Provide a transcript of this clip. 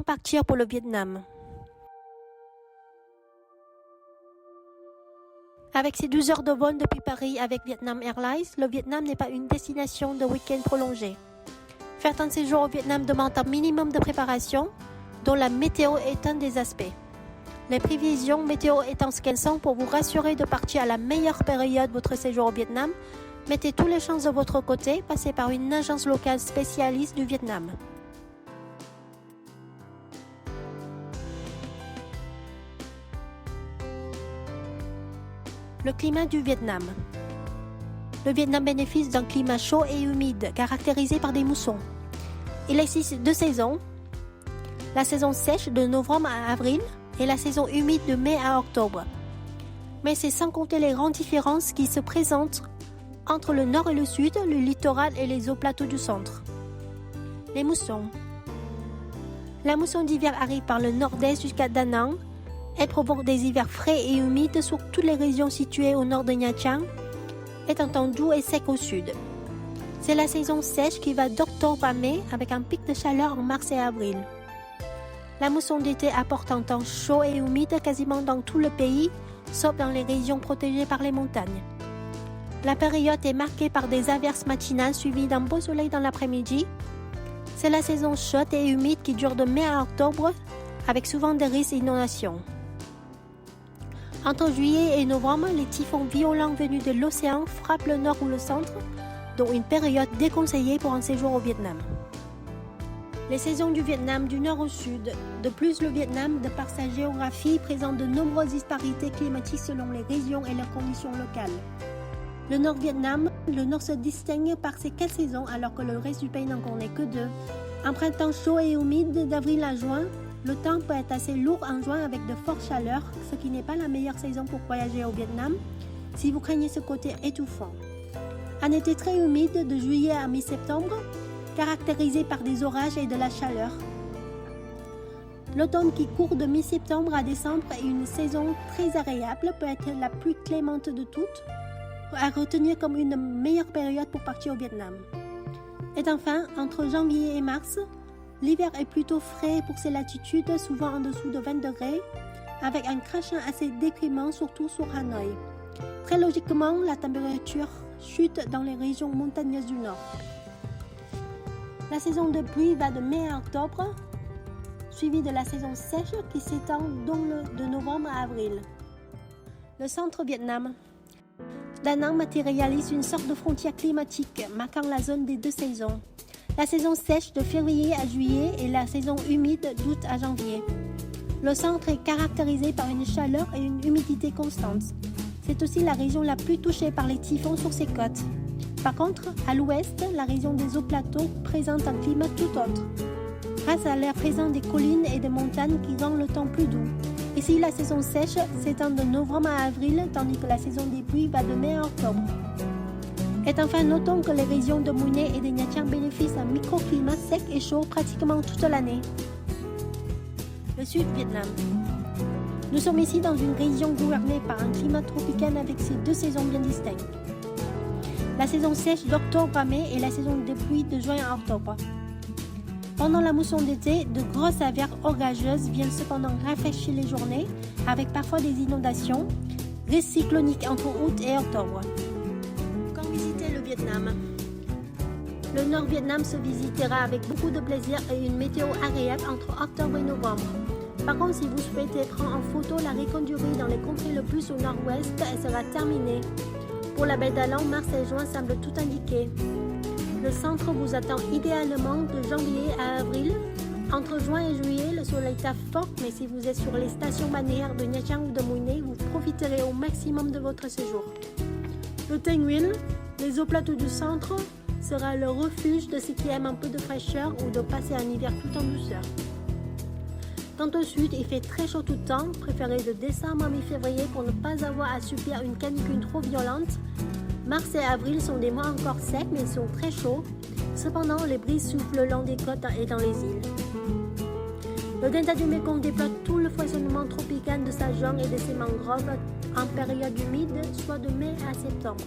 partir pour le Vietnam? Avec ses 12 heures de vol depuis Paris avec Vietnam Airlines, le Vietnam n'est pas une destination de week-end prolongé. Faire un séjour au Vietnam demande un minimum de préparation, dont la météo est un des aspects. Les prévisions météo étant ce qu'elles sont, pour vous rassurer de partir à la meilleure période de votre séjour au Vietnam, mettez toutes les chances de votre côté, passez par une agence locale spécialiste du Vietnam. Le climat du Vietnam. Le Vietnam bénéficie d'un climat chaud et humide, caractérisé par des moussons. Il existe deux saisons, la saison sèche de novembre à avril et la saison humide de mai à octobre. Mais c'est sans compter les grandes différences qui se présentent entre le nord et le sud, le littoral et les hauts plateaux du centre. Les moussons. La mousson d'hiver arrive par le nord-est jusqu'à Da Nang. Elle provoque des hivers frais et humides sur toutes les régions situées au nord de Nha Trang, et un temps doux et sec au sud. C'est la saison sèche qui va d'octobre à mai avec un pic de chaleur en mars et avril. La mousson d'été apporte un temps chaud et humide quasiment dans tout le pays, sauf dans les régions protégées par les montagnes. La période est marquée par des averses matinales suivies d'un beau soleil dans l'après-midi. C'est la saison chaude et humide qui dure de mai à octobre, avec souvent des risques d'inondation. Entre juillet et novembre, les typhons violents venus de l'océan frappent le nord ou le centre, dont une période déconseillée pour un séjour au Vietnam. Les saisons du Vietnam du nord au sud. De plus, le Vietnam, de par sa géographie, présente de nombreuses disparités climatiques selon les régions et leurs conditions locales. Le nord Vietnam, le nord se distingue par ses 4 saisons alors que le reste du pays n'en connaît que 2. Un printemps chaud et humide d'avril à juin. Le temps peut être assez lourd en juin avec de fortes chaleurs, ce qui n'est pas la meilleure saison pour voyager au Vietnam, si vous craignez ce côté étouffant. Un été très humide de juillet à mi-septembre, caractérisé par des orages et de la chaleur. L'automne qui court de mi-septembre à décembre est une saison très agréable, peut être la plus clémente de toutes, à retenir comme une meilleure période pour partir au Vietnam. Et enfin, entre janvier et mars, l'hiver est plutôt frais pour ces latitudes, souvent en dessous de 20 degrés, avec un crachin assez déprimant, surtout sur Hanoï. Très logiquement, la température chute dans les régions montagneuses du nord. La saison de pluie va de mai à octobre, suivie de la saison sèche qui s'étend de novembre à avril. Le centre Vietnam. Da Nang matérialise une sorte de frontière climatique, marquant la zone des deux saisons. La saison sèche de février à juillet et la saison humide d'août à janvier. Le centre est caractérisé par une chaleur et une humidité constantes. C'est aussi la région la plus touchée par les typhons sur ses côtes. Par contre, à l'ouest, la région des hauts plateaux présente un climat tout autre, grâce à l'air présent des collines et des montagnes qui rend le temps plus doux. Ici, la saison sèche s'étend de novembre à avril, tandis que la saison des pluies va de mai à octobre. Et enfin, notons que les régions de Mui Ne et de Nha Trang bénéficient d'un microclimat sec et chaud pratiquement toute l'année. Le sud Vietnam. Nous sommes ici dans une région gouvernée par un climat tropical avec ses deux saisons bien distinctes. La saison sèche d'octobre à mai et la saison des pluies de juin à octobre. Pendant la mousson d'été, de grosses averses orageuses viennent cependant rafraîchir les journées, avec parfois des inondations, risques cycloniques entre août et octobre. Quand visiter le Vietnam? Le nord Vietnam se visitera avec beaucoup de plaisir et une météo agréable entre octobre et novembre. Par contre, si vous souhaitez prendre en photo la récolte du riz dans les contrées le plus au nord-ouest, elle sera terminée. Pour la baie d'Along, mars et juin semblent tout indiquer. Le centre vous attend idéalement de janvier à avril. Entre juin et juillet, le soleil tape fort, mais si vous êtes sur les stations balnéaires de Nha Trang ou de Mui Ne, vous profiterez au maximum de votre séjour. Le Thanh Nguyen, les hauts plateaux du centre, sera le refuge de ceux qui aiment un peu de fraîcheur ou de passer un hiver tout en douceur. Quant au sud, il fait très chaud tout le temps, préférez de décembre à mi-février pour ne pas avoir à subir une canicule trop violente. Mars et avril sont des mois encore secs mais ils sont très chauds. Cependant, les brises soufflent le long des côtes et dans les îles. Le delta du Mekong déploie tout le foisonnement tropical de sa jungle et de ses mangroves en période humide, soit de mai à septembre.